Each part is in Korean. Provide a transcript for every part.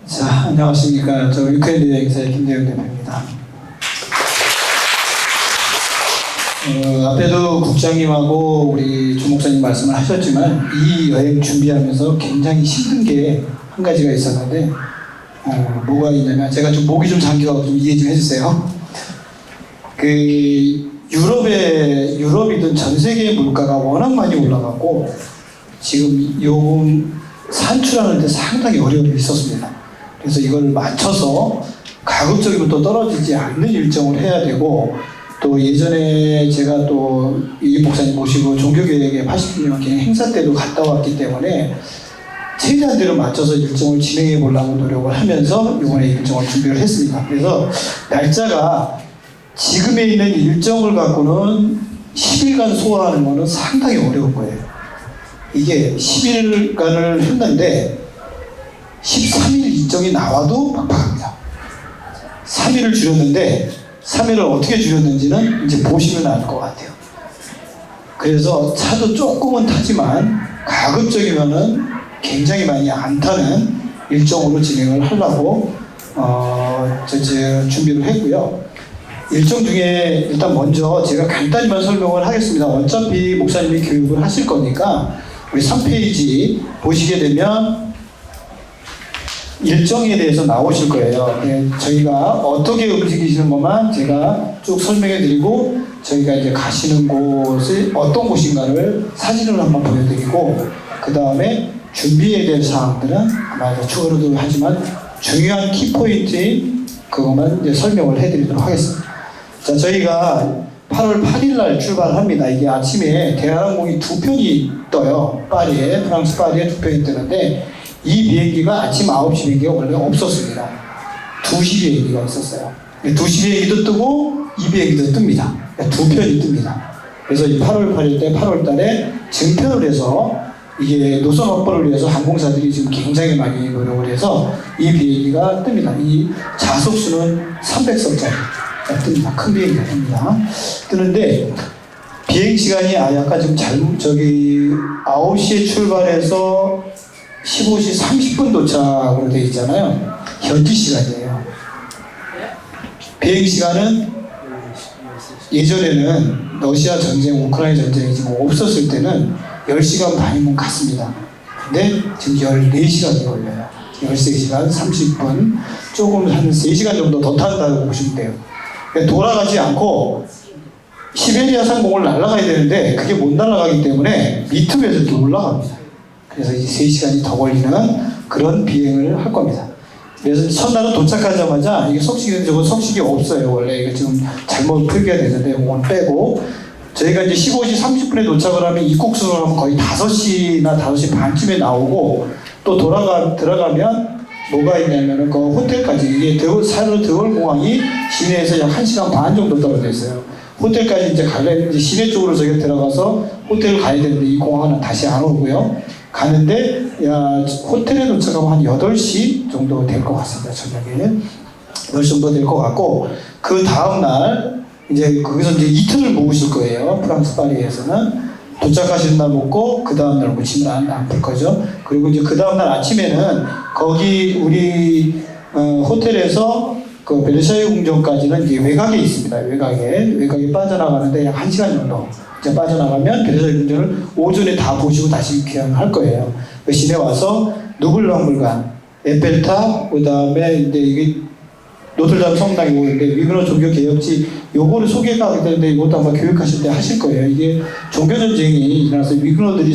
자, 안녕하십니까. 저 위크엔드 여행사의 김대영 대표입니다. 앞에도 국장님하고 우리 주 목사님 말씀을 하셨지만 이 여행 준비하면서 굉장히 힘든 게 한 가지가 있었는데 뭐가 있냐면 제가 좀 목이 좀 잠겨서 좀 이해 좀 해주세요. 유럽이든 전 세계 물가가 워낙 많이 올라가고 지금 요금 산출하는 데 상당히 어려움이 있었습니다. 그래서 이걸 맞춰서 가급적이면 또 떨어지지 않는 일정을 해야 되고, 또 예전에 제가 또 이 목사님 모시고 종교교육의 80주년 기념 행사 때도 갔다 왔기 때문에 최대한대로 맞춰서 일정을 진행해 보려고 노력을 하면서 이번에 일정을 준비를 했습니다. 그래서 날짜가 지금에 있는 일정을 갖고는 10일간 소화하는 것은 상당히 어려울 거예요. 이게 10일간을 했는데 13일 일정이 나와도 빡빡합니다. 3일을 줄였는데 3일을 어떻게 줄였는지는 이제 보시면 알 것 같아요. 그래서 차도 조금은 타지만 가급적이면은 굉장히 많이 안 타는 일정으로 진행을 하려고 준비를 했고요. 일정 중에 일단 먼저 제가 간단히만 설명을 하겠습니다. 어차피 목사님이 교육을 하실 거니까 우리 3페이지 보시게 되면 일정에 대해서 나오실 거예요. 저희가 어떻게 움직이시는 것만 제가 쭉 설명해 드리고, 저희가 이제 가시는 곳이 어떤 곳인가를 사진으로 한번 보여드리고, 그 다음에 준비해야 될 사항들은 아마 추가로도 하지만 중요한 키포인트인 그것만 이제 설명을 해드리도록 하겠습니다. 자, 저희가 8월 8일 날 출발합니다. 이게 아침에 대한항공이 2편이 떠요. 파리에, 프랑스 파리에 2편이 뜨는데, 이 비행기가 아침 9시 비행기가 원래 없었습니다. 2시 비행기가 있었어요. 2시 비행기도 뜨고 이 비행기도 뜹니다. 2편이 뜹니다. 그래서 이 8월 8일 때 8월 달에 증편을 해서 이게 노선 확보를 위해서 항공사들이 지금 굉장히 많이 노력을 해서 이 비행기가 뜹니다. 이 좌석수는 300석짜리 뜹니다. 큰 비행기가 뜹니다. 뜨는데 비행 시간이 아까 지금 9시에 출발해서 15시 30분 도착으로 되어 있잖아요. 현지 시간이에요. 비행 시간은 예전에는 러시아 전쟁, 우크라이나 전쟁이 지금 없었을 때는 10시간 반이면 갔습니다. 근데 지금 14시간이 걸려요. 13시간 30분, 조금 한 3시간 정도 더 탄다고 보시면 돼요. 돌아가지 않고 시베리아 상공을 날아가야 되는데 그게 못 날아가기 때문에 밑으로 이렇게 올라갑니다. 그래서 이 3시간이 더 걸리는 그런 비행을 할 겁니다. 그래서 첫날은 도착하자마자 이게 석식이 저거 석식이 없어요. 원래 이거 지금 잘못 표기가 되는데 그건 빼고, 저희가 이제 15시 30분에 도착을 하면 입국수로 하면 거의 5시나 5시 반쯤에 나오고, 또 들어가면 뭐가 있냐면은 그 호텔까지, 이게 사르 드골 공항이 시내에서 약 1시간 반 정도 떨어져 있어요. 호텔까지 이제 가려면 이제 시내 쪽으로 저희가 들어가서 호텔을 가야 되는데 이 공항은 다시 안 오고요. 가는데 호텔에 도착하면 한 8시 정도 될 것 같습니다. 저녁에 8시 정도 될 것 같고, 그 다음날 이제 거기서 이제 이틀을 묵으실 거예요. 프랑스 파리에서는 도착하시는 날 묵고 그 다음날 묵으시면 안 풀 거죠. 그리고 이제 그 다음날 아침에는 거기 우리 호텔에서 그 베르사유 궁전까지는 이제 외곽에 있습니다. 외곽에 빠져나가는데 약 1시간 정도 빠져나가면 베르사유 궁전을 오전에 다 보시고 다시 귀환할 거예요. 그 시내 와서 누블 박물관, 에펠탑, 그 다음에 이제 이게 노틀담 성당이고, 근데 위그너 종교 개혁지 요거를 소개가 하게 되는데 이것도 아마 교육하실 때 하실 거예요. 이게 종교 전쟁이 일어나서 위그너들이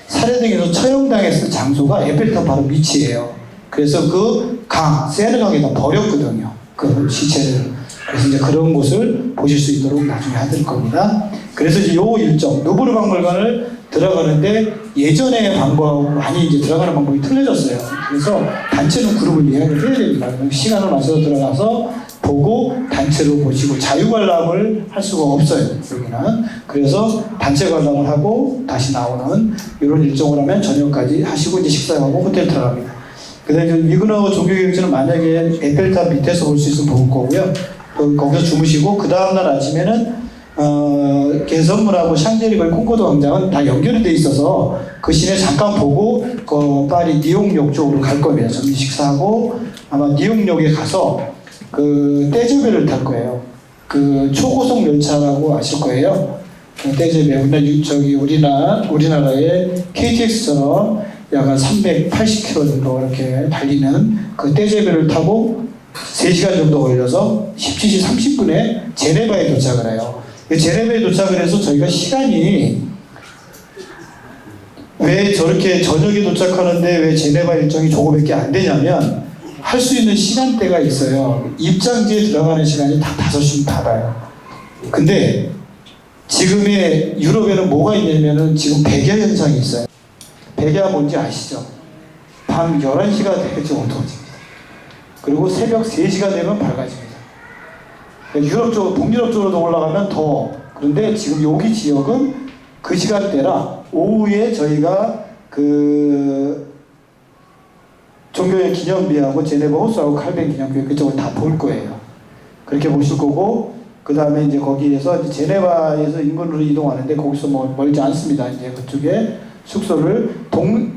살해당해서 처형당했을 장소가 에펠탑 바로 밑이에요. 그래서 그 세르 강에다 버렸거든요. 그 시체를. 그래서 이제 그런 곳을 보실 수 있도록 나중에 해드릴 겁니다. 그래서 이제 요 일정, 루브르 박물관을 들어가는데 예전의 방법하고 많이 이제 들어가는 방법이 틀려졌어요. 그래서 단체로 그룹을 예약을 해야 됩니다. 시간을 맞춰서 들어가서 보고 단체로 보시고 자유관람을 할 수가 없어요. 여기는. 그래서 단체 관람을 하고 다시 나오는 이런 일정을 하면 저녁까지 하시고 이제 식사하고 호텔 들어갑니다. 그다음에 위그너 종교개혁지는 만약에 에펠탑 밑에서 볼 수 있으면 볼 거고요. 거기서 주무시고 그 다음날 아침에는 개선문하고 샹제리거의 콩코드 광장은 다 연결이 돼 있어서 그 시내 잠깐 보고 그 파리 니옹역 쪽으로 갈 겁니다. 점심 식사하고 아마 니옹역에 가서 그 떼제베를 탈 거예요. 그 초고속 열차라고 아실 거예요. 그 떼제베 저기 우리나라의 KTX처럼 약 380km 정도 이렇게 달리는 그 떼제베를 타고 3시간 정도 걸려서 17시 30분에 제네바에 도착을 해요. 제네바에 도착을 해서 저희가 시간이 왜 저렇게 저녁에 도착하는데 왜 제네바 일정이 조금밖에 안 되냐면 할 수 있는 시간대가 있어요. 입장지에 들어가는 시간이 다 5시면 닫아요. 근데 지금의 유럽에는 뭐가 있냐면은 지금 백야 현상이 있어요. 백야 뭔지 아시죠? 밤 11시가 되겠지 어두워집니다. 그리고 새벽 3시가 되면 밝아집니다. 유럽 쪽, 동유럽 쪽으로 올라가면 더. 그런데 지금 여기 지역은 그 시간대라 오후에 저희가 그 종교의 기념비하고 제네바 호수하고 칼뱅 기념교회 그쪽을 다 볼 거예요. 그렇게 보실 거고, 그 다음에 이제 거기에서 이제 제네바에서 인근으로 이동하는데 거기서 뭐 멀지 않습니다. 이제 그쪽에 숙소를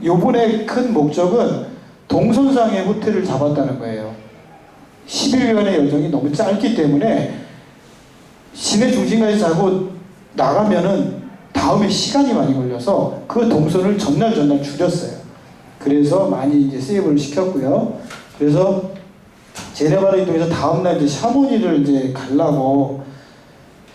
요번에 큰 목적은 동선상의 호텔을 잡았다는 거예요. 11일간의 여정이 너무 짧기 때문에 시내 중심가에 자고 나가면은 다음에 시간이 많이 걸려서 그 동선을 전날 줄였어요. 그래서 많이 이제 세이브를 시켰고요. 그래서 제네바를 이동해서 다음날 이제 샤모니를 이제 가려고.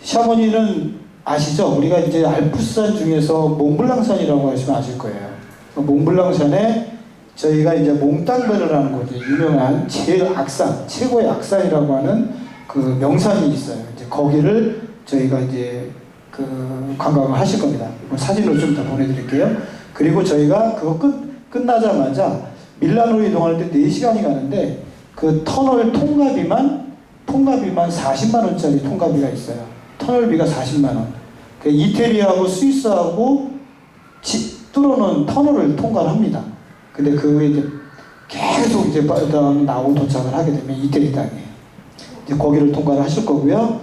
샤모니는 아시죠? 우리가 이제 알프스산 중에서 몽블랑산이라고 하시면 아실 거예요. 몽블랑산에 저희가 이제 몽땅베르라는 곳이 유명한 제일 악산, 최고의 악산이라고 하는 그 명산이 있어요. 이제 거기를 저희가 이제 그 관광을 하실 겁니다. 사진으로 좀 더 보내드릴게요. 그리고 저희가 그거 끝나자마자 밀라노로 이동할 때 4시간이 가는데 그 터널 통과비만 40만원짜리 통과비가 있어요. 터널비가 40만원. 그 이태리하고 스위스하고 뚫어놓은 터널을 통과를 합니다. 근데 그게 이제 계속 이제 나오고 도착을 하게 되면 이태리 땅이에요. 이제 거기를 통과를 하실 거고요.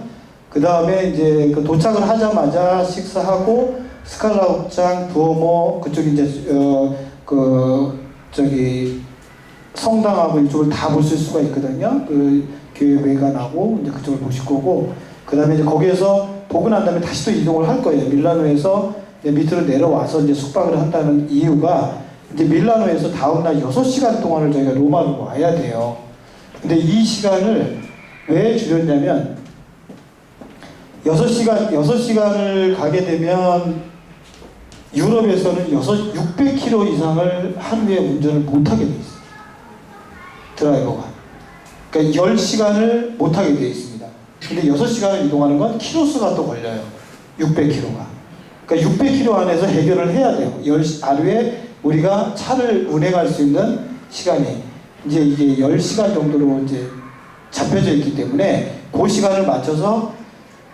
그 다음에 이제 그 도착을 하자마자 식사하고 스칼라 극장, 두오모 그쪽 이제 저기 성당하고 이쪽을 다 보실 수가 있거든요. 그 교회 외관하고 이제 그쪽을 보실 거고, 그 다음에 이제 거기에서 보고 난 다음에 다시 또 이동을 할 거예요. 밀라노에서 이제 밑으로 내려와서 이제 숙박을 한다는 이유가 이제 밀라노에서 다음날 6시간 동안을 저희가 로마로 와야 돼요. 근데 이 시간을 왜 줄였냐면 6시간을 가게 되면 유럽에서는 600km 이상을 하루에 운전을 못하게 돼 있어요. 드라이버가. 그러니까 10시간을 못하게 돼 있습니다. 근데 6시간을 이동하는 건 키로수가 또 걸려요. 600km가. 그러니까 600km 안에서 해결을 해야 돼요. 하루에 우리가 차를 운행할 수 있는 시간이 이제 이게 10시간 정도로 이제 잡혀져 있기 때문에 그 시간을 맞춰서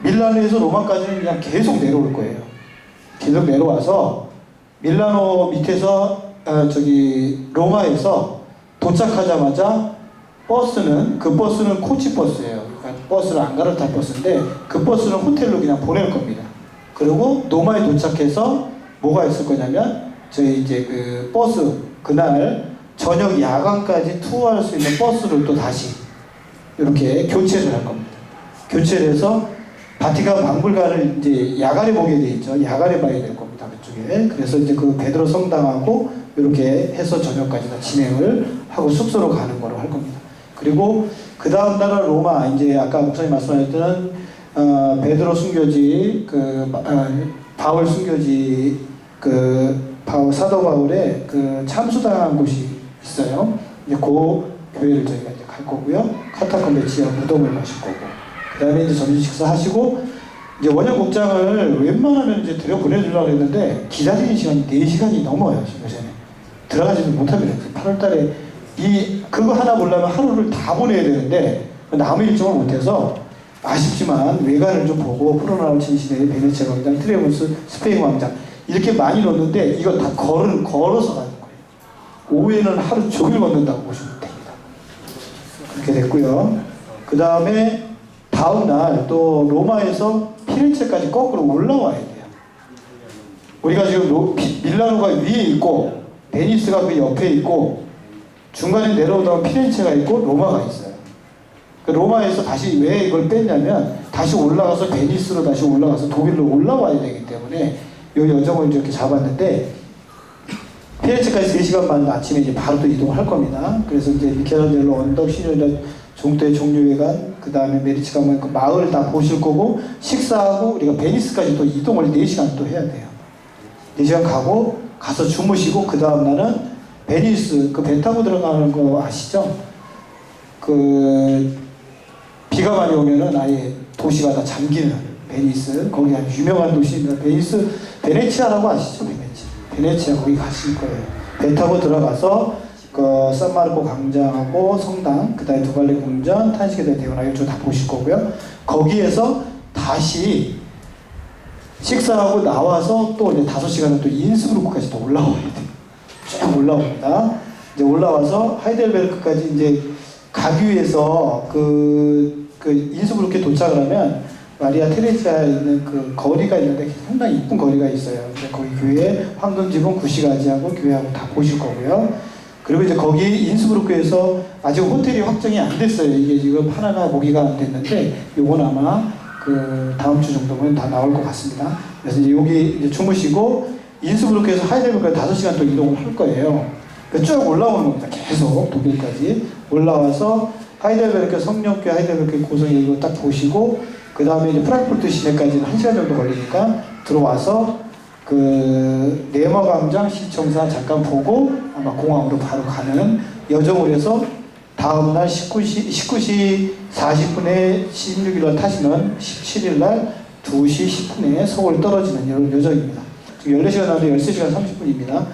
밀라노에서 로마까지는 그냥 계속 내려올 거예요. 계속 내려와서 밀라노 밑에서 로마에서 도착하자마자 그 버스는 코치 버스예요. 그러니까 버스를 안 갈아탈 버스인데 그 버스는 호텔로 그냥 보낼 겁니다. 그리고 로마에 도착해서 뭐가 있을 거냐면 저희 이제 그 버스 그날 저녁 야간까지 투어할 수 있는 버스를 또 다시 이렇게 교체를 할 겁니다. 교체를 해서 바티칸 박물관을 이제 야간에 보게 돼 있죠. 야간에 봐야 될 겁니다. 그쪽에. 그래서 이제 그 베드로 성당하고 이렇게 해서 저녁까지 다 진행을 하고 숙소로 가는 거로 할 겁니다. 그리고 그 다음 날은 로마, 이제 아까 목사님 말씀하셨던 베드로 순교지, 바울 순교지, 사도 바울의 그 참수당한 곳이 있어요. 이제 그 교회를 저희가 이제 갈 거고요. 카타콤베 지하 무덤을 가실 거고. 그 다음에 이제 점심 식사하시고, 이제 원형국장을 웬만하면 이제 들여보내주려고 했는데, 기다리는 시간이 4시간이 넘어요, 요새는. 들어가지도 못합니다. 8월 달에 그거 하나 보려면 하루를 다 보내야 되는데, 남의 일정을 못해서, 아쉽지만 외관을 좀 보고, 프로나우치 시대의 베네치아 광장, 트레몬스, 스페인 광장, 이렇게 많이 넣었는데, 이거 다 걸어서 가는 거예요. 오후에는 하루 종일 걷는다고 보시면 됩니다. 그렇게 됐고요. 그 다음에 다음 날 또 로마에서 피렌체까지 거꾸로 올라와야 돼요. 우리가 지금 밀라노가 위에 있고 베니스가 그 옆에 있고 중간에 내려오다가 피렌체가 있고 로마가 있어요. 그 로마에서 다시 왜 이걸 뺐냐면 다시 올라가서 베니스로 다시 올라가서 독일로 올라와야 되기 때문에 이 여정을 이렇게 잡았는데 피렌체까지 3시간 반 아침에 이제 바로 또 이동을 할 겁니다. 그래서 이제 미켈란젤로 언덕, 시리얼 종토의 종료회관, 그 다음에 메디치 가면 그 마을을 다 보실 거고 식사하고 우리가 베니스까지 또 이동을 4시간 또 해야 돼요. 4시간 가고 가서 주무시고 그 다음 날은 베니스 그 배 타고 들어가는 거 아시죠? 그 비가 많이 오면은 아예 도시가 다 잠기는 베니스 거기 아주 유명한 도시입니다. 베네치아라고 아시죠? 베네치아 거기 가실 거예요. 배 타고 들어가서 그 산마르코 광장하고 성당, 그 다음에 두발레 궁전, 탄식의 대원하고 이쪽 다 보실 거고요. 거기에서 다시 식사하고 나와서 또 이제 5시간은 또 인스브루크까지 또 올라와야 돼요. 쭉 올라옵니다. 이제 올라와서 하이델베르크까지 이제 가기 위해서 그 인스브루크에 도착을 하면 마리아 테레지아에 있는 그 거리가 있는데 상당히 이쁜 거리가 있어요. 거기 교회 황금지붕 구시가지하고 교회하고 다 보실 거고요. 그리고 이제 거기 인스브루크에서 아직 호텔이 확정이 안 됐어요. 이게 지금 하나가 모기가 안 됐는데 요건 아마 그 다음 주 정도면 다 나올 것 같습니다. 그래서 이제 여기 이제 주무시고 인스브루크에서 하이델베르크까지 5시간 또 이동을 할 거예요. 쭉 올라오는 겁니다. 계속 독일까지 올라와서 하이델베르크 성령교 하이델베르크 고성 이거 딱 보시고 그 다음에 이제 프랑크푸르트 시내까지는 1시간 정도 걸리니까 들어와서 그 네머 광장 시청사 잠깐 보고 아마 공항으로 바로 가는 여정을 해서 다음날 19시 40분에 16일날 타시면 17일날 2시 10분에 서울 떨어지는 이런 여정입니다. 지금 14시간 나오는데 13시간 30분입니다.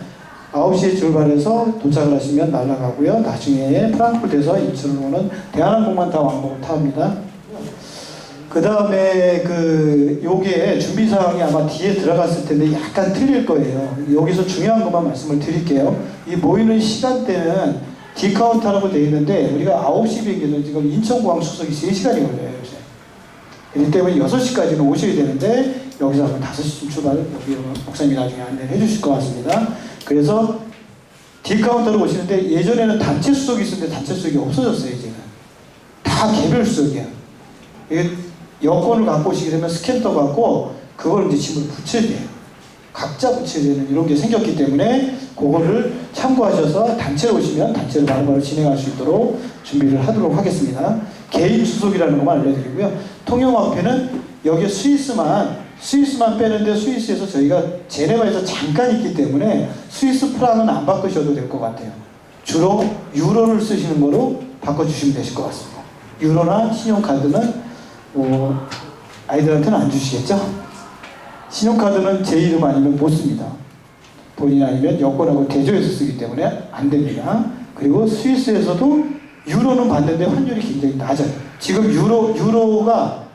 9시에 출발해서 도착을 하시면 날아가고요. 나중에 프랑크푸르트에서 인천으로 오는 대한항공만 다 왕복을 탑니다. 그 다음에 요게 준비사항이 아마 뒤에 들어갔을 텐데 약간 틀릴 거예요. 여기서 중요한 것만 말씀을 드릴게요. 이 모이는 시간대는 디카운트라고 되어 있는데 우리가 9시 비행기는 지금 인천공항 수속이 3시간이 걸려요. 요새. 그렇기 때문에 6시까지는 오셔야 되는데 여기서 한번 5시쯤 출발, 여기 목사님이 나중에 안내를 해주실 것 같습니다. 그래서 디카운터로 오시는데 예전에는 단체 수속이 있었는데 단체 수속이 없어졌어요. 이제는 다 개별 수속이야. 이게 여권을 갖고 오시게 되면 스캔터 갖고 그걸 이제 짐을 붙여야 돼요. 각자 붙여야 되는 이런 게 생겼기 때문에 그거를 참고하셔서 단체로 오시면 단체로 바로바로 진행할 수 있도록 준비를 하도록 하겠습니다. 개인 수속이라는 것만 알려드리고요. 통영화폐는 여기 스위스만 빼는데 스위스에서 저희가 제네바에서 잠깐 있기 때문에 스위스 프랑은 안 바꾸셔도 될 것 같아요. 주로 유로를 쓰시는 거로 바꿔주시면 되실 것 같습니다. 유로나 신용카드는 아이들한테는 안 주시겠죠? 신용카드는 제 이름 아니면 못 씁니다. 본인 아니면 여권하고 대조해서 쓰기 때문에 안 됩니다. 그리고 스위스에서도 유로는 받는데 환율이 굉장히 낮아요. 지금 유로가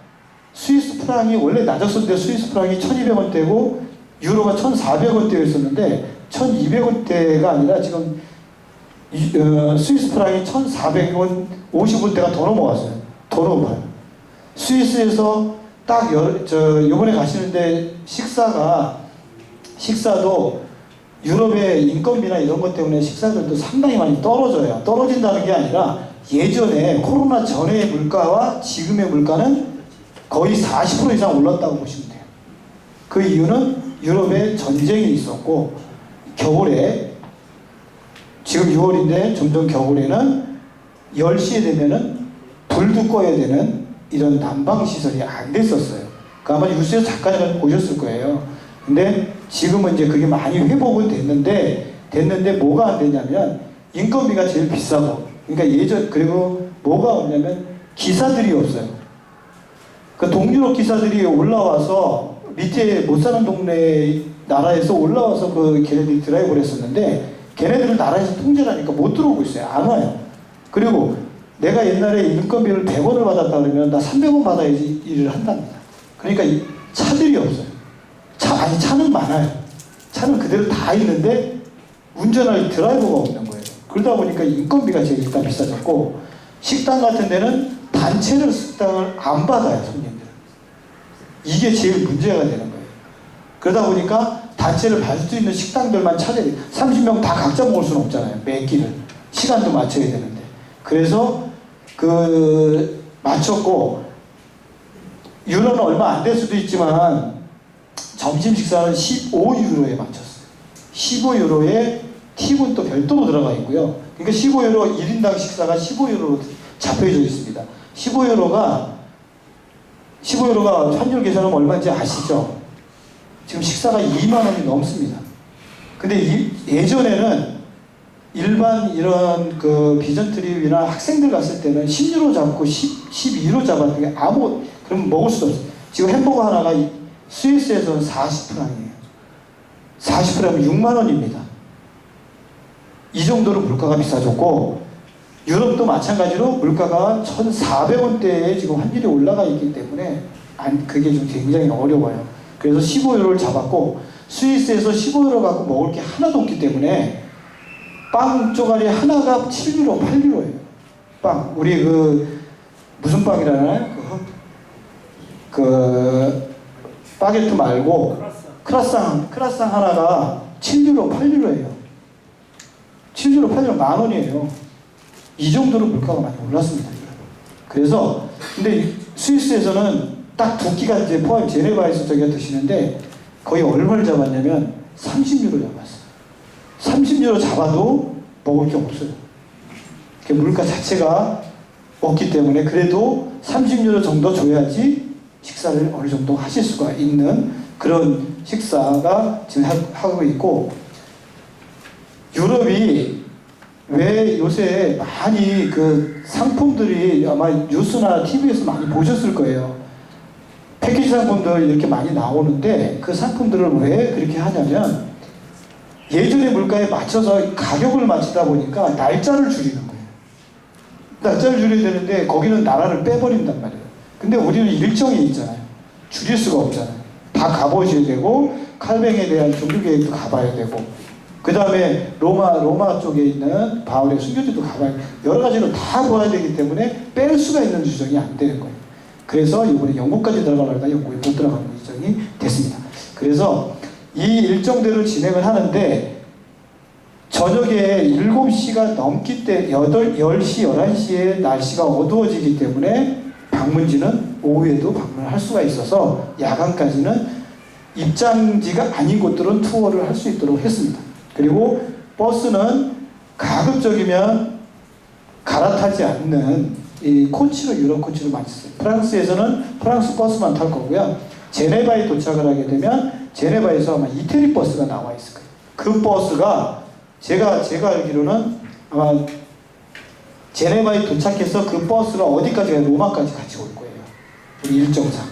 스위스 프랑이 원래 낮았었는데 스위스 프랑이 1200원대고 유로가 1400원대였었는데 1200원대가 아니라 지금 스위스 프랑이 1400원 50원대가 더 넘어갔어요. 더 넘어가요. 스위스에서 딱 요번에 가시는데 식사도 유럽의 인건비나 이런 것 때문에 식사들도 상당히 많이 떨어져요. 떨어진다는 게 아니라 예전에 코로나 전의 물가와 지금의 물가는 거의 40% 이상 올랐다고 보시면 돼요. 그 이유는 유럽에 전쟁이 있었고 겨울에 지금 6월인데 점점 겨울에는 10시에 되면은 불도 꺼야 되는 이런 난방시설이 안 됐었어요. 아마 뉴스에서 잠깐 보셨을 거예요. 근데 지금은 이제 그게 많이 회복은 됐는데 뭐가 안 되냐면 인건비가 제일 비싸고 그러니까 그리고 뭐가 없냐면 기사들이 없어요. 그 동유럽 기사들이 올라와서 밑에 못 사는 동네 나라에서 올라와서 걔네들이 드라이브를 했었는데 걔네들은 나라에서 통제를 하니까 못 들어오고 있어요. 안 와요. 그리고 내가 옛날에 인건비를 100원을 받았다 그러면 나 300원 받아야지 일을 한답니다. 그러니까 차들이 없어요. 차는 많아요. 차는 그대로 다 있는데 운전할 드라이버가 없는 거예요. 그러다 보니까 인건비가 제일 일단 비싸졌고 식당 같은 데는 단체로 식당을 안 받아요. 손님들. 이게 제일 문제가 되는 거예요. 그러다 보니까 단체를 갈 수 있는 식당들만 찾아야 돼요. 30명 다 각자 먹을 수는 없잖아요. 매 끼를. 시간도 맞춰야 되는데. 그래서 맞췄고, 유로는 얼마 안 될 수도 있지만 점심 식사는 15유로에 맞췄어요. 15유로에 팁은 또 별도로 들어가 있고요. 그러니까 15유로 1인당 식사가 15유로로 잡혀져 있습니다. 15유로가 환율 계산하면 얼마인지 아시죠? 지금 식사가 2만 원이 넘습니다. 근데 예전에는 일반 이런 비전 트립이나 학생들 갔을 때는 10유로 잡고 12유로 잡았는데 그럼 먹을 수도 없어요. 지금 햄버거 하나가 스위스에서는 40프랑이에요. 40프랑이면 6만 원입니다. 이 정도로 물가가 비싸졌고, 유럽도 마찬가지로 물가가 1,400원대에 지금 환율이 올라가 있기 때문에 그게 좀 굉장히 어려워요. 그래서 15유로를 잡았고, 스위스에서 15유로 갖고 먹을 게 하나도 없기 때문에 빵 쪼가리 하나가 7유로, 8유로예요. 빵. 우리 무슨 빵이라나요? 바게트 말고 크라상 하나가 7유로, 8유로예요. 7유로, 8유로 만 원이에요. 이 정도로 물가가 많이 올랐습니다. 그래서 근데 스위스에서는 딱 두 끼가 이제 포함 제네바에서 저기가 드시는데 거의 얼마를 잡았냐면 30유로 잡았어요. 30유로 잡아도 먹을 게 없어요. 물가 자체가 없기 때문에 그래도 30유로 정도 줘야지 식사를 어느 정도 하실 수가 있는 그런 식사가 지금 하고 있고, 유럽이 왜 요새 많이 상품들이 아마 뉴스나 TV에서 많이 보셨을 거예요. 패키지 상품들 이렇게 많이 나오는데 그 상품들을 왜 그렇게 하냐면 예전의 물가에 맞춰서 가격을 맞추다 보니까 날짜를 줄이는 거예요. 날짜를 줄여야 되는데 거기는 나라를 빼버린단 말이에요. 근데 우리는 일정이 있잖아요. 줄일 수가 없잖아요. 다 가보셔야 되고 칼뱅에 대한 종교계획도 가봐야 되고 그 다음에 로마 쪽에 있는 바울의 순교지도 가봐야 되고 여러 가지로 다 보아야 되기 때문에 뺄 수가 있는 규정이 안 되는 거예요. 그래서 이번에 영국까지 들어가려다 영국에 못 들어가는 규정이 됐습니다. 그래서 이 일정대로 진행을 하는데 저녁에 7시가 넘기 때 10시, 11시에 날씨가 어두워지기 때문에 방문지는 오후에도 방문을 할 수가 있어서 야간까지는 입장지가 아닌 곳들은 투어를 할 수 있도록 했습니다. 그리고 버스는 가급적이면 갈아타지 않는 이 코치로 유럽 코치로 많이 써요. 프랑스에서는 프랑스 버스만 탈 거고요. 제네바에 도착을 하게 되면 제네바에서 아마 이태리 버스가 나와 있을 거예요. 그 버스가 제가 알기로는 아마 제네바에 도착해서 그 버스가 어디까지 가요? 로마까지 같이 올 거예요. 우리 일정상.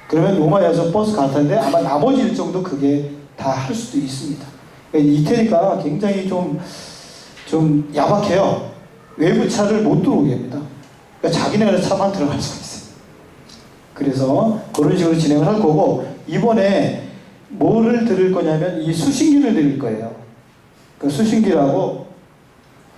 그러면 로마에서 버스 갈텐데 아마 나머지 일정도 그게 다 할 수도 있습니다. 그러니까 이태리가 굉장히 좀 야박해요. 외부 차를 못 들어오게 합니다. 그러니까 자기네가 차만 들어갈 수가 있어요. 그래서 그런 식으로 진행을 할 거고, 이번에 뭐를 들을 거냐면 이 수신기를 드릴 거예요. 그 수신기라고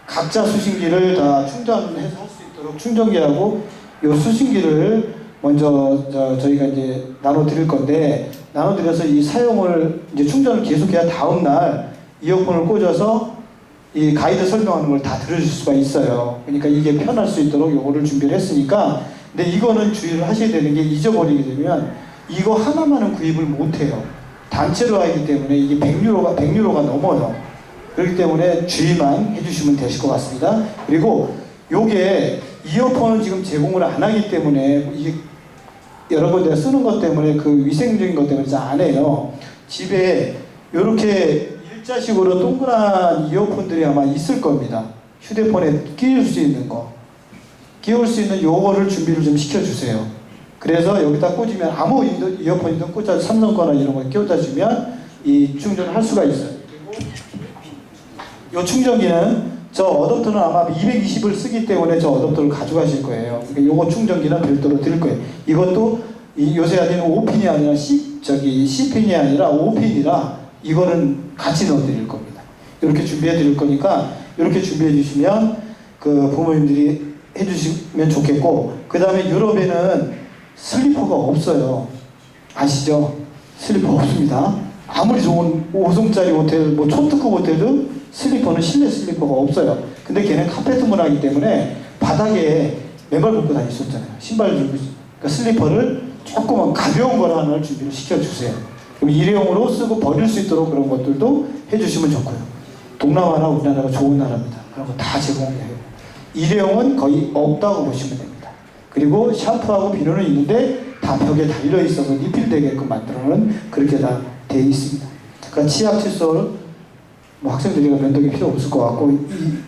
각자 수신기를 다 충전해서 할 수 있도록 충전기하고 이 수신기를 먼저 저희가 이제 나눠 드릴 건데, 나눠 드려서 이 사용을 이제 충전을 계속해야 다음날 이어폰을 꽂아서 이 가이드 설명하는 걸 다 들으실 수가 있어요. 그러니까 이게 편할 수 있도록 요거를 준비를 했으니까. 근데 이거는 주의를 하셔야 되는 게, 잊어버리게 되면 이거 하나만은 구입을 못 해요. 단체로 하기 때문에 이게 100유로가 넘어요. 그렇기 때문에 주의만 해주시면 되실 것 같습니다. 그리고 요게 이어폰을 지금 제공을 안 하기 때문에 이게 여러 군데 쓰는 것 때문에 그 위생적인 것 때문에 잘 안 해요. 집에 요렇게 일자식으로 동그란 이어폰들이 아마 있을 겁니다. 휴대폰에 끼울 수 있는 거. 끼울 수 있는 요거를 준비를 좀 시켜주세요. 그래서 여기다 꽂으면 아무 이어폰이든 꽂아서 삼성 거나 이런 거 껴다 주면 이 충전을 할 수가 있어요. 요 충전기는 저 어댑터는 아마 220을 쓰기 때문에 저 어댑터를 가져가실 거예요. 그러니까 요거 충전기는 별도로 드릴 거예요. 이것도 요새 아니면 5핀이 아니라 C핀이 아니라 5핀이라 이거는 같이 넣어 드릴 겁니다. 이렇게 준비해 드릴 거니까 이렇게 준비해 주시면 그 부모님들이 해 주시면 좋겠고, 그 다음에 유럽에는 슬리퍼가 없어요. 아시죠? 슬리퍼 없습니다. 아무리 좋은 5성짜리 호텔, 뭐 초특급 호텔도 슬리퍼는 실내 슬리퍼가 없어요. 근데 걔는 카페트 문화이기 때문에 바닥에 맨발 벗고 다녔었잖아요. 신발 들고. 그러니까 슬리퍼를 조그만 가벼운 걸 하나를 준비를 시켜주세요. 그럼 일회용으로 쓰고 버릴 수 있도록 그런 것들도 해주시면 좋고요. 동남아나 우리나라가 좋은 나라입니다. 그런 거 다 제공해요. 일회용은 거의 없다고 보시면 됩니다. 그리고 샴푸하고 비누는 있는데 다 벽에 달려 있어서 리필되게끔 만들어놓은 그렇게 다 돼 있습니다. 그러니까 치약, 칫솔, 뭐 학생들이가 면도기 필요 없을 것 같고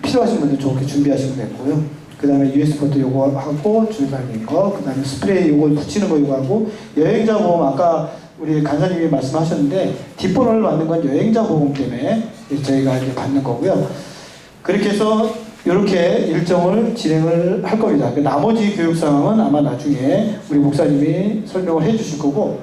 필요하신 분들 좋게 준비하시면 되고요. 그 다음에 USB 포트 요거 하고 줄달린 거, 그 다음에 스프레이 요거 붙이는 거 요거 하고 여행자 보험 아까 우리 간사님이 말씀하셨는데 뒷번호를 받는 건 여행자 보험 때문에 저희가 이제 받는 거고요. 그렇게 해서 이렇게 일정을 진행을 할 겁니다. 나머지 교육 상황은 아마 나중에 우리 목사님이 설명을 해 주실 거고